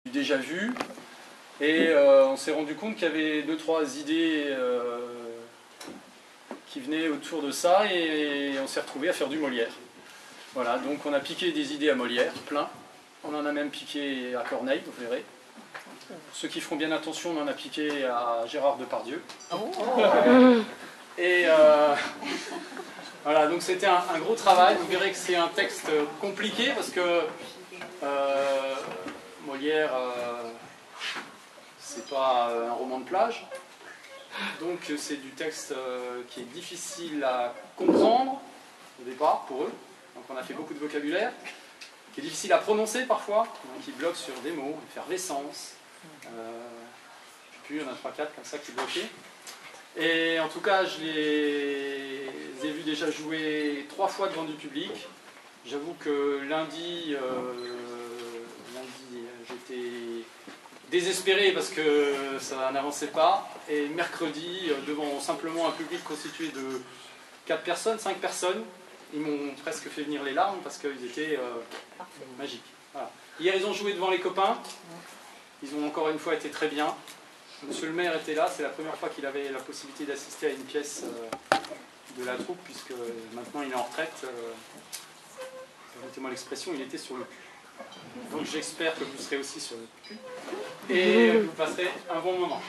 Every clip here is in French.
déjà vu, et on s'est rendu compte qu'il y avait 2-3 idées qui venaient autour de ça, et on s'est retrouvé à faire du Molière. Voilà, donc on a piqué des idées à Molière, plein. On en a même piqué à Corneille, vous verrez. Ceux qui feront bien attention, on en a piqué à Gérard Depardieu. Et voilà, donc c'était un gros travail. Vous verrez que c'est un texte compliqué parce que Molière, c'est pas un roman de plage. Donc c'est du texte qui est difficile à comprendre au départ pour eux. Donc on a fait beaucoup de vocabulaire, qui est difficile à prononcer parfois, donc qui bloque sur des mots, effervescence. Puis il y en a 3-4 comme ça qui bloquaient. Et en tout cas, je les ai vus déjà jouer 3 fois devant du public. J'avoue que lundi j'étais désespéré parce que ça n'avançait pas. Et mercredi, devant simplement un public constitué de 4 personnes, 5 personnes, ils m'ont presque fait venir les larmes parce qu'ils étaient magiques. Voilà. Hier, ils ont joué devant les copains. Ils ont encore une fois été très bien. Monsieur le maire était là, c'est la première fois qu'il avait la possibilité d'assister à une pièce de la troupe, puisque maintenant il est en retraite. Permettez-moi l'expression, il était sur le cul. Donc j'espère que vous serez aussi sur le cul. Et vous passerez un bon moment.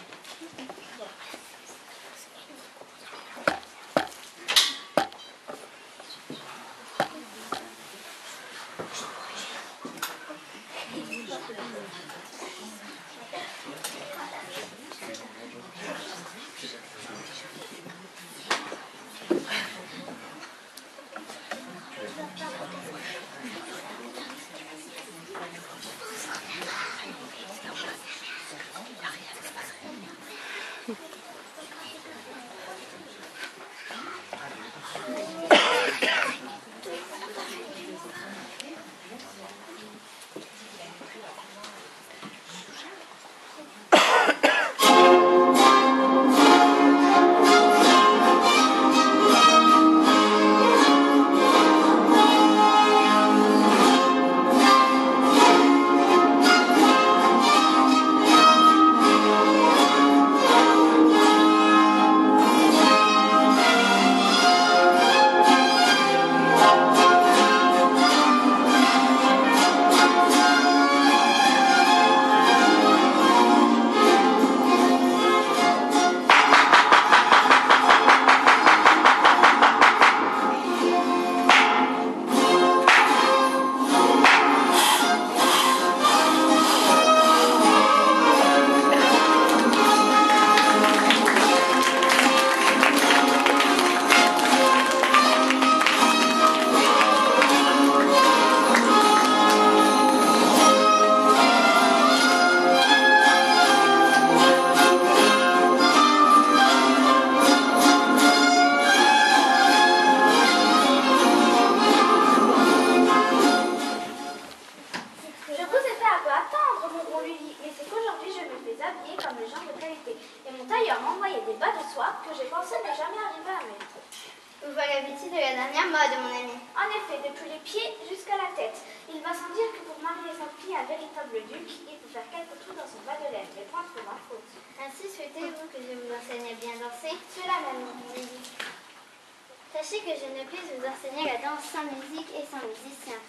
Sachez que je ne puis vous enseigner la danse sans musique et sans musicien.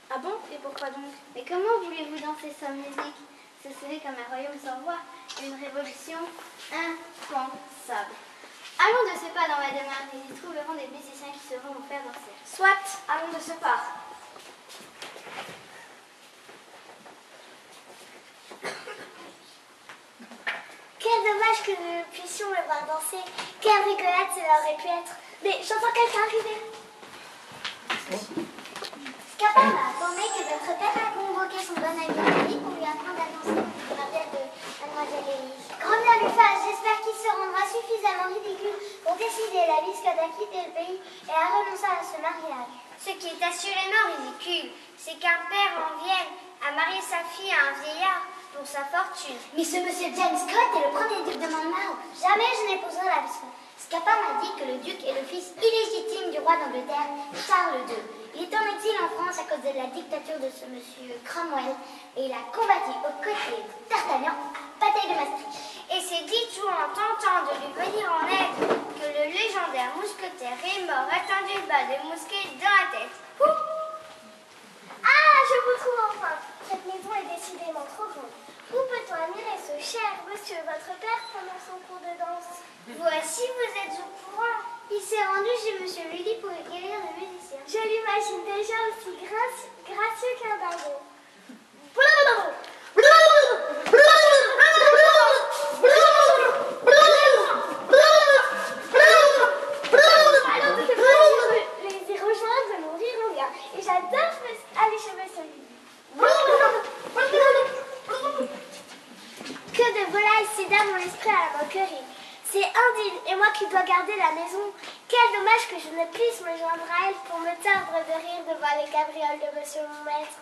Ah bon? Et pourquoi donc? Mais comment voulez-vous danser sans musique? Ce serait comme un royaume sans roi, une révolution impensable. Allons de ce pas dans ma demeure, nous y trouverons des musiciens qui sauront nous faire danser. Soit, allons de ce pas. Quel dommage que nous ne puissions le voir danser. Quelle rigolade cela aurait pu être. Mais j'entends quelqu'un arriver. Scapin m'a informé que votre père a convoqué son bon ami Henri pour lui apprendre à danser le mariage de Mademoiselle Élise. Grand bien lui fasse, j'espère qu'il se rendra suffisamment ridicule pour décider la biscotte à quitter le pays et à renoncer à ce mariage. Ce qui est assurément ridicule, c'est qu'un père en vienne à marier sa fille à un vieillard pour sa fortune. Mais ce monsieur James Scott est le premier duc de Monmouth. Jamais je n'épouserai la biscotte. Scapin m'a dit que le duc est le fils illégitime du roi d'Angleterre, Charles II. Il est en exil en France à cause de la dictature de ce monsieur Cromwell et il a combattu aux côtés reçoit des mousquets dans la tête. Ouh. Ah, je vous trouve enfin. Cette maison est décidément trop grande. Où peut-on admirer ce cher monsieur, votre père, pendant son cours de danse? Voici, vous êtes au courant. Il s'est rendu chez Monsieur Lully pour guérir le musicien. Je l'imagine déjà aussi gracieux qu'un dingo. Alors, de les y rejoindre, nous rirons bien. Et j'adore aller chez Monsieur Lully. Que de volailles si dame mon esprit à la moquerie. C'est indigne, et moi qui dois garder la maison. Quel dommage que je ne puisse me joindre à elle pour me tordre de rire devant les cabrioles de monsieur mon maître.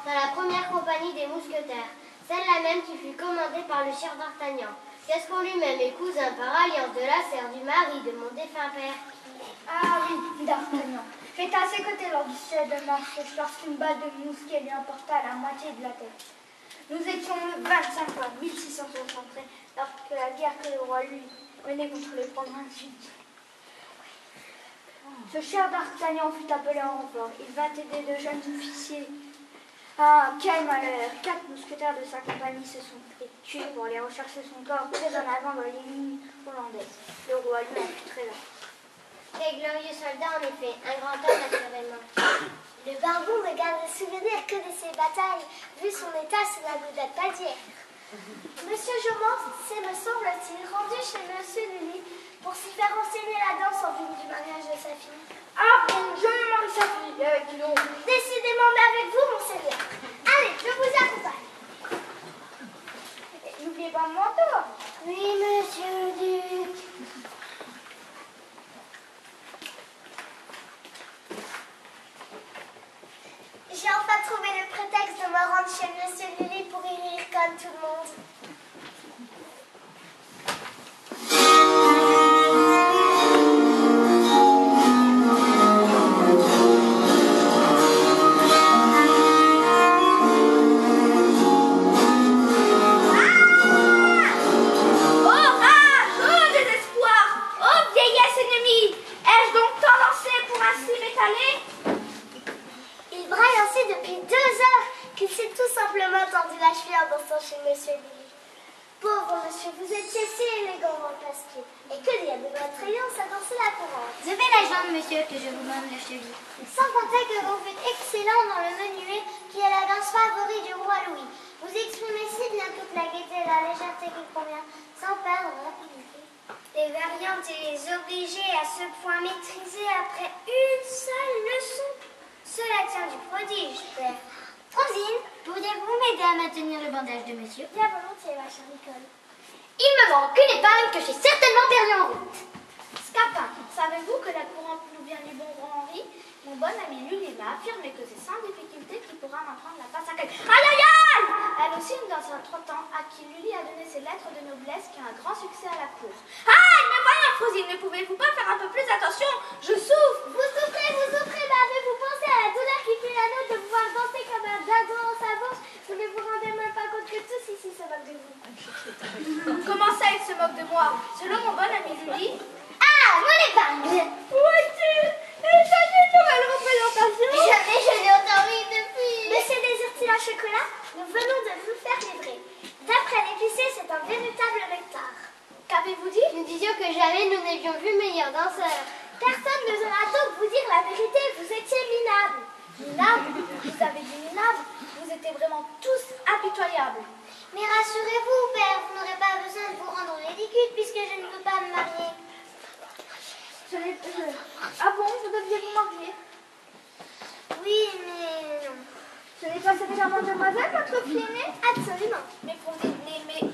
Dans la première compagnie des mousquetaires, celle-là même qui fut commandée par le cher d'Artagnan. Gascon lui-même est cousin par alliance de la sœur du mari de mon défunt père. Ah oui, d'Artagnan. J'étais à ses côtés lors du siège de Marseille lorsqu'une balle de mousquet lui emporta la moitié de la tête. Nous étions le 25 juin 1663, lorsque la guerre que le roi lui menait contre les provinciaux. Ce cher d'Artagnan fut appelé en renfort. Il vint aider de jeunes officiers. Ah, quel malheur! 4 mousquetaires de sa compagnie se sont fait tuer pour aller rechercher son corps très en avant dans les mines hollandaises. Le roi lui en fut très là. Des glorieux soldats, en effet, un grand homme naturellement. Le baron ne garde le souvenir que de ses batailles, vu son état sous la goudette d'hier. Monsieur Jomans s'est, me semble-t-il, rendu chez Monsieur Lully pour s'y faire enseigner la danse en vue du mariage de sa fille. Ah bon, je me marie sa fille avec qui l'on... Décidément, mais avec vous, monseigneur. Allez, je vous accompagne. N'oubliez pas mon manteau. Oui, monsieur le duc. J'ai enfin trouvé le prétexte de me rendre chez monsieur Lully pour y rire comme tout le monde. Il braille ainsi depuis 2 heures qu'il s'est tout simplement tordu la cheville en dansant chez monsieur Lully. Pauvre monsieur, vous étiez si élégant en place-pied. Et que dire de votre triomphe à danser la courante? Je vais la jambe, monsieur, que je vous donne le cheville. Sans compter que vous faites excellent dans le menuet, qui est la danse favorite du roi Louis. Vous exprimez si bien toute la gaieté et la légèreté qui convient, sans perdre en rapidité. Les variantes et les obligés à ce point maîtrisés après une seule leçon. Cela tient du prodige, père. Rosine, pourriez-vous m'aider à maintenir le bandage de monsieur? bien volontiers, ma chère Nicole. Il me manque une épingle que j'ai certainement perdue en route. Scapin, savez-vous que la courante nous vient du bon roi Henri? Mon bon ami Lully m'a affirmé que c'est sans difficulté qu'il pourra m'apprendre la passe à queue. Aïe aïe aïe! Elle aussi une danse à 30 ans à qui Lully a donné ses lettres de noblesse qui a un grand succès à la cour. Aïe, mais voyons, Frosine, ne pouvez-vous pas faire un peu plus attention? Je souffre! Vous souffrez, mais avez-vous pensé à la douleur qui fait la nôtre de pouvoir danser comme un dingo en sa bouche? Vous ne vous rendez même pas compte que tous ici se moquent de vous. Comment ça, il se moque de moi? Selon mon bon ami Lully... Ah, mon épingle! Où est-il? Il s'agit de nouvelle représentation! Jamais je n'ai autant ri depuis. Monsieur désire-t-il un chocolat? Nous venons de vous faire livrer. D'après l'épicier, c'est un véritable nectar. Qu'avez-vous dit? Nous disions que jamais nous n'avions vu meilleur danseur. Personne n'osera donc vous dire la vérité, vous étiez minables. Minables? Vous avez dit minables? Vous étiez vraiment tous impitoyables. Mais rassurez-vous, père, vous n'aurez pas besoin de vous rendre ridicule puisque je ne peux pas me marier. Ah bon, vous deviez vous marier? Oui, mais non. Ce n'est pas cette mademoiselle, votre fille aînée? Absolument. Mais pour mais...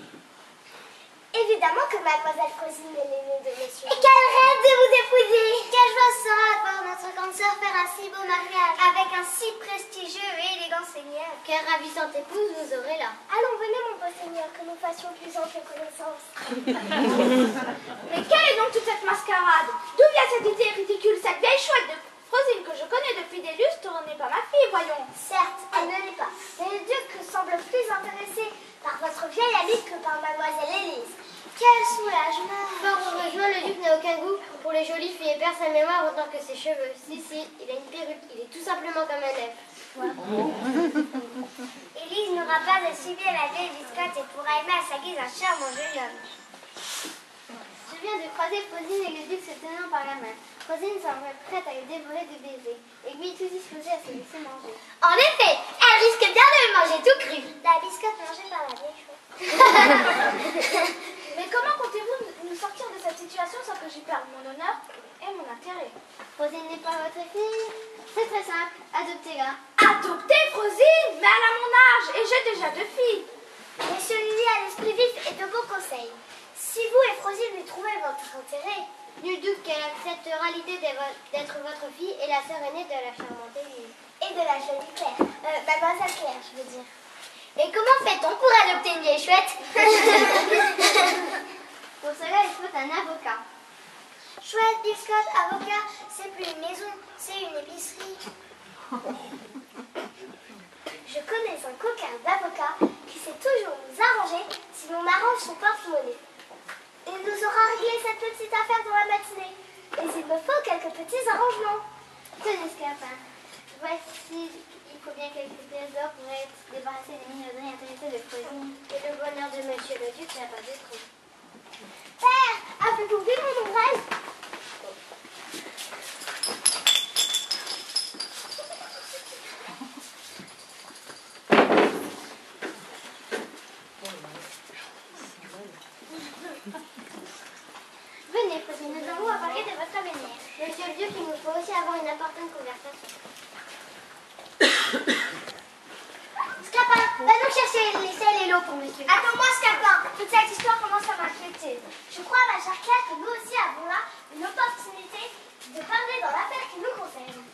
Évidemment que mademoiselle Frosine est l'aînée de monsieur. Et quel rêve de vous épouser! Quelle joie sera de voir notre grande sœur faire un si beau mariage avec un si prestigieux et élégant seigneur. Quelle ravissante épouse vous aurez là. Allons, venez mon beau seigneur, que nous fassions plus ample connaissance. Mais quelle est donc toute cette mascarade? D'où vient cette idée ridicule? Cette vieille chouette de Frosine que je connais depuis des lustres n'est pas ma fille, voyons. Certes, elle ne l'est pas, mais le duc semble plus intéressé par votre vieille amie que par mademoiselle Élise. Quel soulagement! Fort heureusement, le duc n'a aucun goût pour les jolies filles et perd sa mémoire autant que ses cheveux. Si, il a une perruque, il est tout simplement comme un elfe. Élise n'aura pas à subir la vieille biscotte et pourra aimer à sa guise un charmant jeune homme. Je viens de croiser Frosine et le duc se tenant par la main. Frosine semble prête à le dévorer de baisers, et lui tout disposé à se laisser manger. En effet, elle risque bien de le manger tout cru. La biscotte mangée par la vieille chouette. Mais comment comptez-vous nous sortir de cette situation sans que j'y perde mon honneur et mon intérêt? Frosine n'est pas votre fille? C'est très simple, adoptez-la. Adopter Frosine? Mais elle a mon âge et j'ai déjà 2 filles. Monsieur Lily a l'esprit vif et de beaux conseils. Si vous et Frosine lui trouvez votre intérêt, Nul doute qu'elle acceptera l'idée d'être votre fille et la sœur aînée de la charmante Élise. et de la jolie Claire, mademoiselle Claire, je veux dire. Et comment fait-on pour adopter une vieille chouette? Pour cela, il faut un avocat. Chouette, biscotte, avocat, c'est plus une maison, c'est une épicerie. Je connais un coquin d'avocat qui sait toujours nous arranger si l'on arrange son porte-monnaie. Il nous aura réglé cette petite affaire dans la matinée. Mais il me faut quelques petits arrangements. Tenez, Scapin. Voici, il faut bien quelques pièces d'or pour être débarrassé des minauderies intéressées de Frosine. Et le bonheur de monsieur le duc n'a pas de trou. Père, avez-vous vu mon ouvrage? Venez, Frosine, nous avons à parler de votre avenir. Monsieur le duc, il nous faut aussi avoir une importante conversation. Scapin, va donc chercher les sels et l'eau pour monsieur. Attends-moi, Scapin. Toute cette histoire commence à m'inquiéter. Je crois, ma chère Claire, que nous aussi avons là une opportunité de parler dans l'affaire qui nous concerne.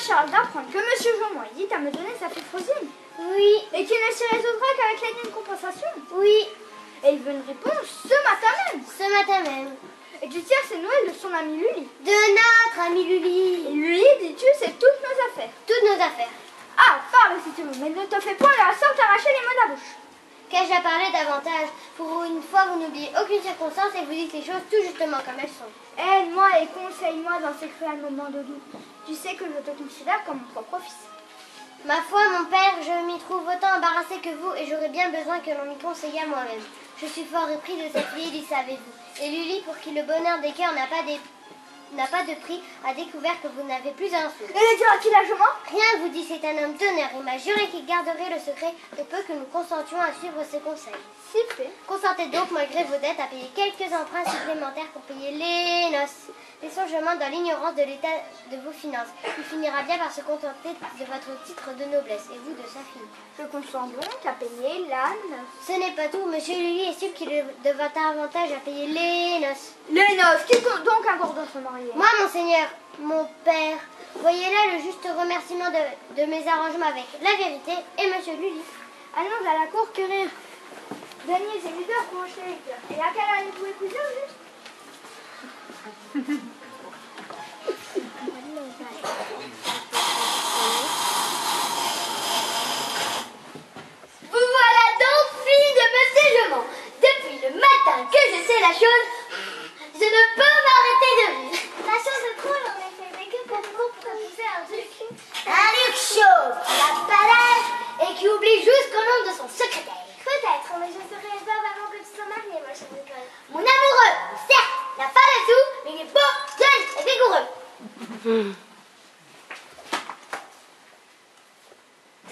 Charles d'apprendre que Monsieur Jean hésite à me donner sa fille Frosine. Oui. Et qu'il ne s'y résoudra qu'avec l'aide d'une compensation. Oui. Et il veut une réponse ce matin même. Ce matin même. Et tu tires ces nouvelles de son ami Lully. De notre ami Lully. Et lui, dis-tu, c'est toutes nos affaires. Toutes nos affaires. Ah, parle si tu veux, mais ne te fais point la sorte arracher les mots de la bouche. Qu'ai-je à parler davantage? Pour une fois, vous n'oubliez aucune circonstance et vous dites les choses tout justement comme elles sont. Aide-moi et conseille-moi dans ces cruels moments de doute. Tu sais que je te considère comme mon propre fils. Ma foi, mon père, je m'y trouve autant embarrassé que vous et j'aurais bien besoin que l'on m'y conseille à moi-même. Je suis fort épris de cette vieille, y savez-vous. Et Lully, pour qui le bonheur des cœurs n'a pas n'a pas de prix a découvert que vous n'avez plus un sou. Et le dira-t-il à je mens? Rien, vous dit, c'est un homme d'honneur. Il m'a juré qu'il garderait le secret de peu que nous consentions à suivre ses conseils. Si fait. Consentez donc, malgré vos dettes, à payer quelques emprunts supplémentaires pour payer les noces. Laissons-je dans l'ignorance de l'état de vos finances. Il finira bien par se contenter de votre titre de noblesse, et vous de sa fille. Je consens donc à payer l'âne. Ce n'est pas tout. Monsieur Lully estime qu'il est de votre avantage à payer les noces. Les noces, qui compte donc un gourdon se marier? Moi, monseigneur, mon père, voyez là le juste remerciement de mes arrangements avec la vérité et monsieur Lully. Allons à la cour querir. Daniel et Ludor coucher. Et à quelle heure vous écoutez au juste? Vous voilà donc fille de monsieur Jement. Depuis le matin que je sais la chose, je ne peux m'arrêter de rire. La chose est drôle en effet, mais que faites-vous pour épouser un duc? Un duc chauve, qui n'a pas l'âge et qui oublie jusqu'au nom de son secrétaire. Peut-être, mais je serai veuve avant que tu sois mariée, ma chère Nicole. Mon amoureux, certes, n'a pas de sous, mais il est beau, jeune et vigoureux.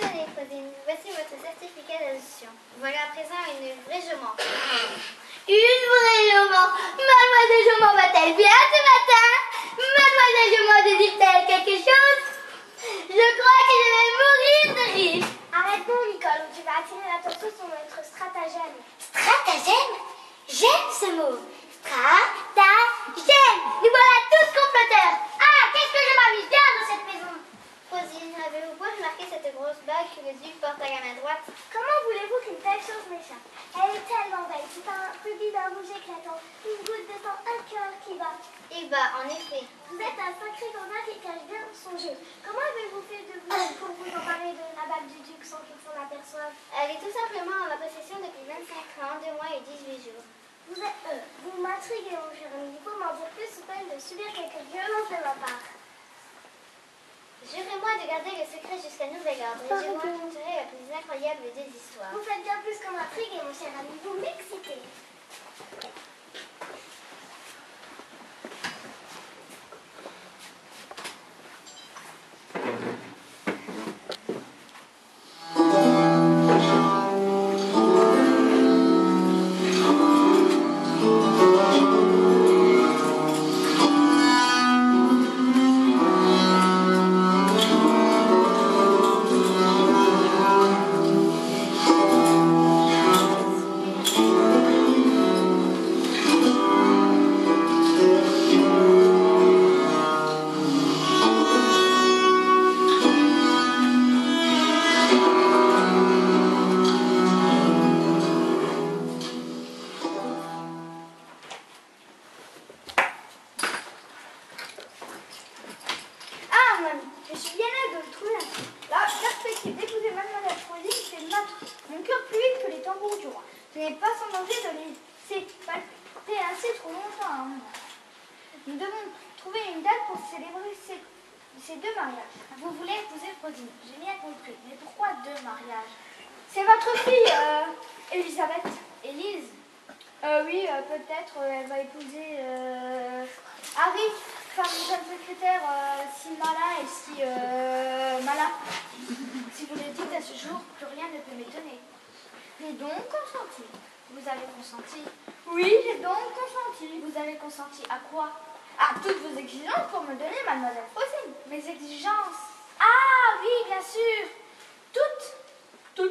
Tenez, Claudine, voici votre certificat d'adoption. Voilà à présent une vraie jument. Une vraie jument. Mademoiselle Jument va-t-elle bien ce matin? Mademoiselle Jument désire-t-elle quelque chose? Je crois que je vais mourir de rire. Arrête-nous, Nicole, ou tu vas attirer l'attention sur notre stratagème. Stratagème? J'aime ce mot. Stratagème. Nous voilà tous comploteurs. Ah, qu'est-ce que je m'amuse bien dans cette maison. Rosine, avez-vous pas remarqué cette grosse bague que le duc porte à la main droite? Comment voulez-vous qu'une telle chose m'échappe? Elle est tellement belle, c'est un rubis d'un rouge éclatant, une goutte de sang, un cœur qui bat. Eh bah, en effet. Vous êtes un sacré gandin qui cache bien son jeu. Comment avez-vous fait de vous pour vous emparer de la bague du duc sans qu'il s'en aperçoive? Elle est tout simplement en ma possession depuis 25 ans, 2 mois et 18 jours. Vous m'intriguez, mon cher ami. Il faut m'en dire plus sous peine de subir quelques violences de ma part. Jurez-moi de garder le secret jusqu'à nouvel ordre, et je vous raconterai la plus incroyable des histoires. Vous faites bien plus que m'intriguer, mon cher ami. Vous m'excitez. Je suis bien aise de le trouver. La perspective d'épouser Mademoiselle Rosine fait battre mon cœur plus vite que les tambours du roi. Je n'ai pas sans danger de laisser palper ainsi trop longtemps. Nous devons trouver une date pour célébrer ces deux mariages. Vous voulez épouser Rosine? J'ai bien compris. Mais pourquoi deux mariages? C'est votre fille, Elisabeth. Élise? Oui, peut-être elle va épouser Harry, femme jeune secrétaire si malin et si malin. Si vous le dites à ce jour, plus rien ne peut m'étonner. J'ai donc consenti. Vous avez consenti? Oui, j'ai donc consenti. Vous avez consenti à quoi? À toutes vos exigences pour me donner Mademoiselle Rosine. Mes exigences? Ah oui, bien sûr. Toutes.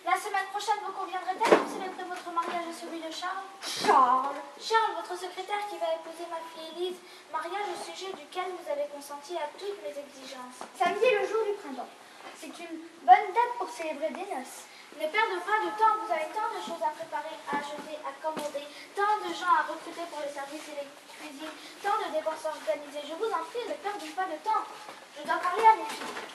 La semaine prochaine vous conviendrait-elle pour célébrer votre mariage et celui de Charles? Charles. Charles, votre secrétaire qui va épouser ma fille Élise, mariage au sujet duquel vous avez consenti à toutes mes exigences. Samedi, le jour du printemps. C'est une bonne date pour célébrer des noces. Ne perdez pas de temps, vous avez tant de choses à préparer, à acheter, à commander, tant de gens à recruter pour les services et les cuisines, tant de dépenses organisées. Je vous en prie, ne perdez pas de temps. Je dois parler à mes filles.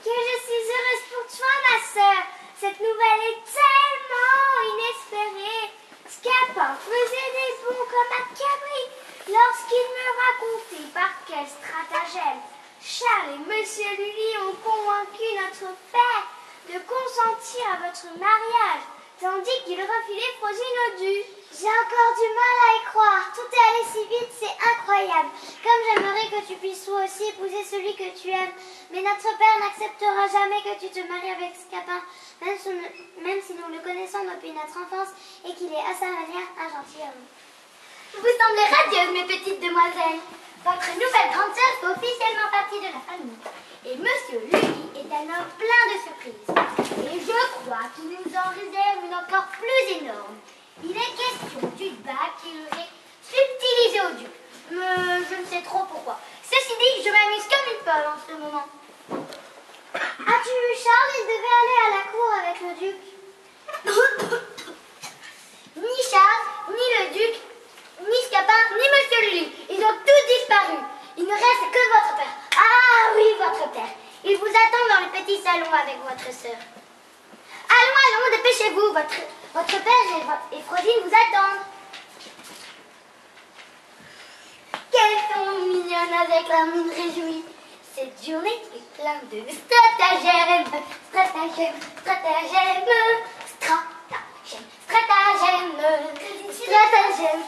Que je suis heureuse pour toi, ma sœur. Cette nouvelle est tellement inespérée. Scapin faisait des bonds comme un cabri lorsqu'il me racontait par quel stratagème Charles et Monsieur Lully ont convaincu notre père de consentir à votre mariage, tandis qu'il refilait Frosine au duc. J'ai encore du mal à y croire. Tout est allé si vite, c'est incroyable. Comme j'aimerais que tu puisses toi aussi épouser celui que tu aimes. Mais notre père n'acceptera jamais que tu te maries avec Scapin, même si nous le connaissons depuis notre enfance et qu'il est à sa manière un gentilhomme. Vous semblez radieuse, mes petites demoiselles. Votre nouvelle grande sœur fait officiellement partie de la famille. Et Monsieur Lully est un homme plein de surprises. Et je crois qu'il nous en réserve une encore plus énorme. Il est question du bac qu'il aurait subtilisé au duc. Mais je ne sais trop pourquoi. Ceci dit, je m'amuse comme une folle en ce moment. As-tu vu Charles? Il devait aller à la cour avec le duc. Ni Charles, ni le duc, ni Scapin, ni Monsieur Lully. Ils ont tous disparu. Il ne reste que votre père. Ah oui, votre père. Il vous attend dans le petit salon avec votre sœur. Allons, allons, dépêchez-vous. Votre père et Frosine vous attendent. Qu'elles sont mignonnes avec leur mine réjouie. Cette journée est pleine de stratagèmes. Stratagèmes, stratagèmes, stratagèmes, stratagèmes, stratagèmes,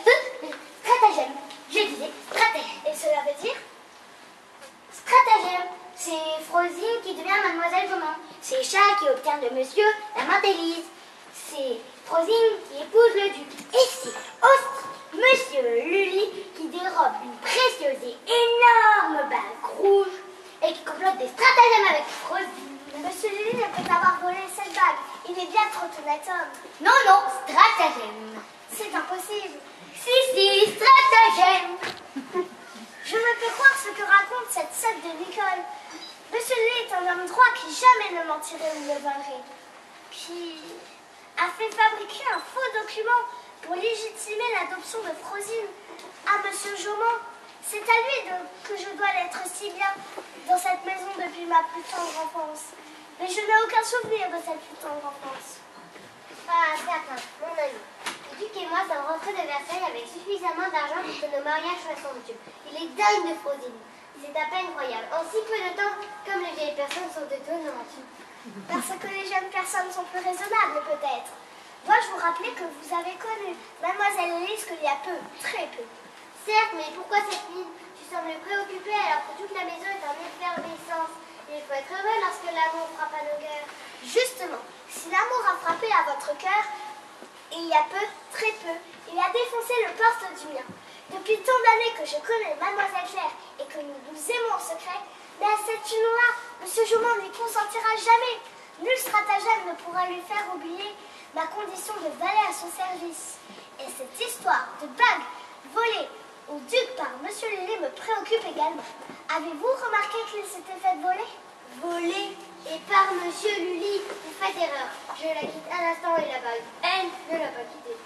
stratagèmes. Je disais stratagème. Et cela veut dire stratagème. C'est Frosine qui devient Mademoiselle Jomon. C'est Charles qui obtient de Monsieur la Martélise. C'est Frosine qui épouse le duc. Et c'est aussi Monsieur Lully qui dérobe une précieuse et énorme bague rouge et qui complote des stratagèmes avec Frosine. Monsieur Lully ne peut avoir volé cette bague. Il est bien trop honnête homme. Non, non, stratagème. C'est impossible. Si, stratagème. Je me fais croire ce que raconte cette sotte de Nicole. Monsieur Lully est un homme droit qui jamais ne mentirait ou ne volerait. Qui a fait fabriquer un faux document pour légitimer l'adoption de Frosine à Monsieur Jomon. C'est à lui que je dois l'être si bien dans cette maison depuis ma plus tendre enfance. Mais je n'ai aucun souvenir de cette plus tendre enfance. Ah, certain, mon ami. Le duc et moi sommes rentrés de Versailles avec suffisamment d'argent pour que nos mariages soient somptueux. Il est dingue de Frosine. C'est à peine croyable. En si peu de temps, comme les vieilles personnes sont étonnantes. Parce que les jeunes personnes sont plus raisonnables, peut-être. Dois-je vous rappeler que vous avez connu Mademoiselle Élise qu'il y a peu, très peu. Certes, mais pourquoi cette mine? Tu sembles préoccupée alors que toute la maison est en effervescence. Il faut être heureux lorsque l'amour frappe à nos cœurs. Justement, si l'amour a frappé à votre cœur, il y a peu, très peu, il a défoncé le porte du mien. Depuis tant d'années que je connais Mademoiselle Claire et que nous nous aimons en secret, mais à cette union-là, Monsieur Jomon ne lui consentira jamais. Nul stratagème ne pourra lui faire oublier ma condition de valet à son service. Et cette histoire de bague volée au duc par Monsieur Lully me préoccupe également. Avez-vous remarqué qu'il s'était fait voler? Volée et par Monsieur Lully, vous faites erreur. Je la quitte à l'instant et la bague. Elle ne l'a pas quittée.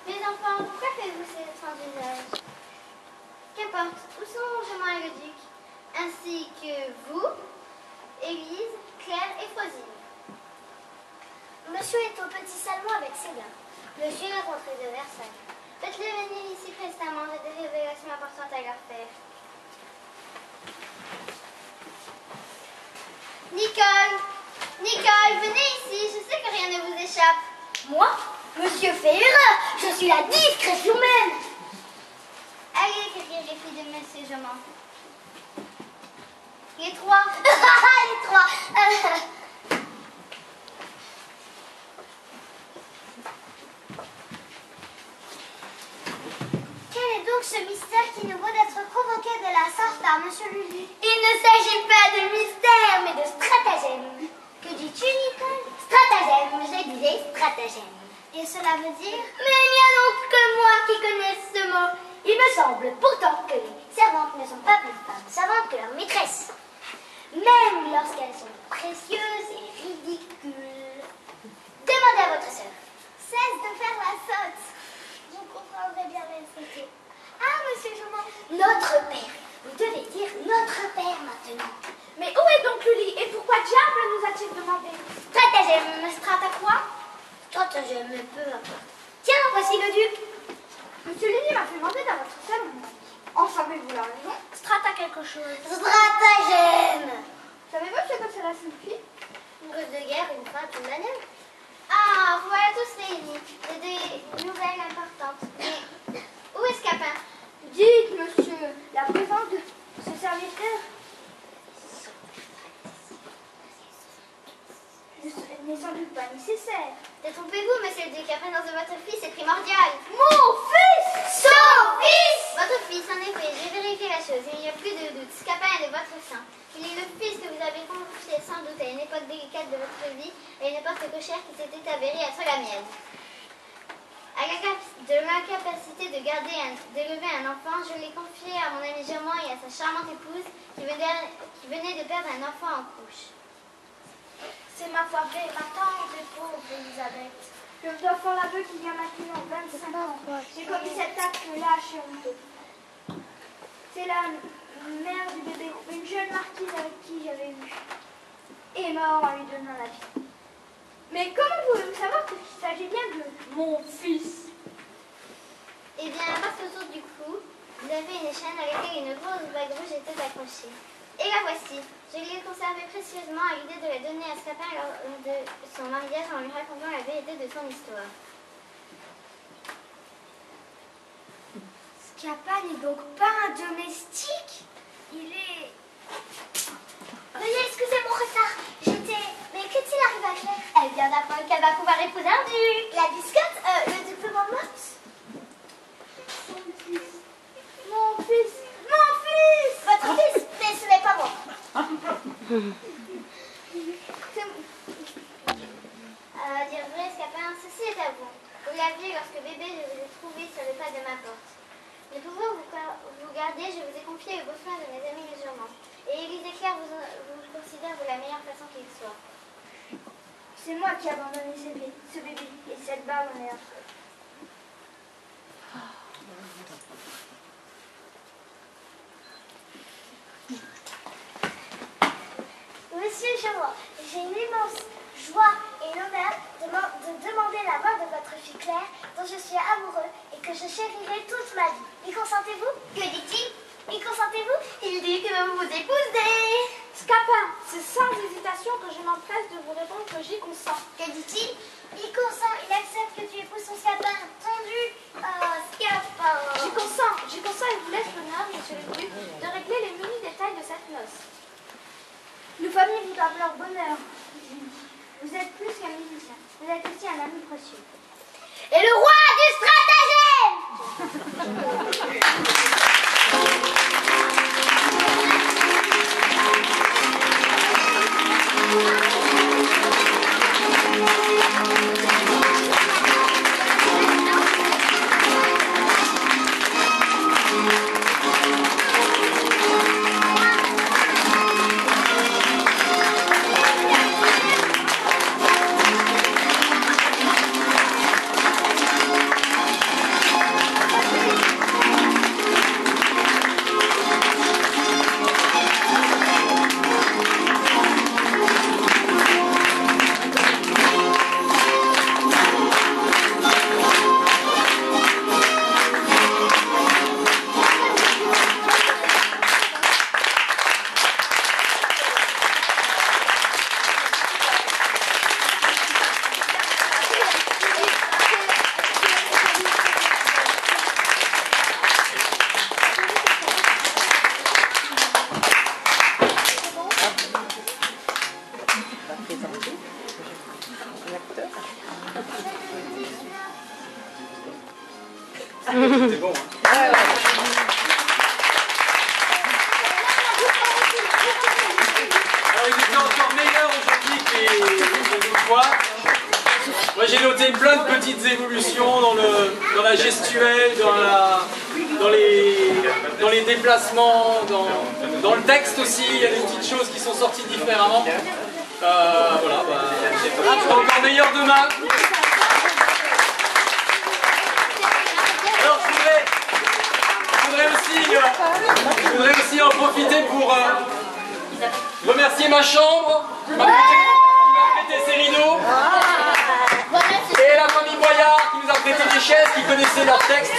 Mes enfants, pourquoi faites-vous ces étranges usages? Qu'importe, où sont Jomon et le duc? Ainsi que vous, Élise, Claire et Frosine. Monsieur est au petit salon avec ses dames. Monsieur est rentré de Versailles. Faites-le venir ici prestement, j'ai des révélations importantes à leur faire. Nicole, venez ici, je sais que rien ne vous échappe. Moi? Monsieur fait erreur. Je suis la discrétion même. Allez écrire les filles de Monsieur Jomon. Les trois. Les trois. Quel est donc ce mystère qui nous vaut d'être convoqué de la sorte par Monsieur Lully? Il ne s'agit pas de mystère, mais de stratagème. Que dis-tu, Nicole? Stratagème, je disais stratagème. Et cela veut dire? Mais il n'y a donc que moi qui connaisse ce mot. Il me semble pourtant que les servantes ne sont pas plus savantes que leurs maîtresses. Même lorsqu'elles sont précieuses et ridicules. Demandez à votre sœur. Cesse de faire la sotte. Vous comprendrez bien mes secrets. Ah, Monsieur Jomon. Notre père. Vous devez dire notre père maintenant. Mais où est donc Lully? Et pourquoi diable nous a-t-il demandé? Stratagème. Strata quoi? Stratagème, peu importe. Tiens, voici le duc. Monsieur Lully m'a fait demander dans votre salon. En savez-vous la raison? Strata quelque chose. Stratagème. Savez-vous ce que cela signifie? Une ruse de guerre, une rates une manœuvre. Ah, voilà tous réunis. J'ai des nouvelles importantes. Mais où est Scapin? Dites, monsieur, la présence de ce serviteur n'est sans doute pas nécessaire. Détrompez-vous, monsieur le duc, la présence de votre fils est primordiale. Mon fils! Son fils! Votre fils, en effet, j'ai vérifié la chose, il n'y a plus de doute. Scapin est de votre sein. Il est le fils que vous avez confié sans doute à une époque délicate de votre vie, à une époque cochère qui s'était avérée être la mienne. De l'incapacité d'élever un enfant, je l'ai confié à mon ami Germain et à sa charmante épouse qui venait de perdre un enfant en couche. C'est ma foi vraie, ma tendre et pauvre Elisabeth. Je dois faire l'aveu qu'il y a maintenant 25 ans. J'ai commis cet acte lâche et honteux. C'est la mère du bébé, une jeune marquise avec qui j'avais vu, est mort en lui donnant la vie. Mais comment pouvez-vous savoir qu'il s'agit bien de mon fils? Eh bien, parce qu'autour du cou, vous avez une chaîne à laquelle une grosse bague rouge était accrochée. Et la voici. Je l'ai conservée précieusement à l'idée de la donner à Scapin lors de son mariage en lui racontant la vérité de son histoire. Scapin n'est donc pas un domestique? Il est... Veuillez excuser mon retard. Mais qu'est-il arrivé à Claire? Elle vient d'apprendre qu'elle va pouvoir épouser un duc. La biscotte, le duc de Monmouth. Mon fils! Mon fils! Votre fils, mais ce n'est pas moi. À dire vrai, Scapin, ceci est à vous. Vous l'aviez lorsque bébé, je vous ai trouvé sur le pas de ma porte. Ne pouvant vous garder, je vous ai confié le beau soin de mes amis musulmans. Et Élise et Claire vous considèrent de la meilleure façon qu'il soit. C'est moi qui ai abandonné ce bébé et cette barbe en est affreuse. Monsieur Germain, j'ai une immense joie et l'honneur de demander la main de votre fille Claire, dont je suis amoureux et que je chérirai toute ma vie. Y consentez-vous? Que dit-il? Y consentez-vous? Il dit que vous vous épousez. Scapin, c'est sans hésitation que je m'empresse de vous répondre que j'y consens. Que dit-il? Il consent, il accepte que tu épouses son Scapin. Tendu. Oh, Scapin. J'y consens et vous laisse l'honneur, monsieur le duc, de régler les menus détails de cette noce. Nos familles vous doivent leur bonheur. Vous êtes plus qu'un musicien, vous êtes aussi un ami précieux. Et le roi du stratagème! C'était bon. Hein. Alors, il était encore meilleur aujourd'hui que les autres fois. Moi, j'ai noté plein de petites évolutions dans la gestuelle, dans les déplacements, dans le texte aussi. Il y a des petites choses qui sont sorties différemment. Voilà, c'est encore meilleur demain. Alors, je voudrais aussi en profiter pour remercier ma chambre qui m'a prêté ses rideaux, et la famille Boyard qui nous a prêté des chaises qui connaissaient leur texte.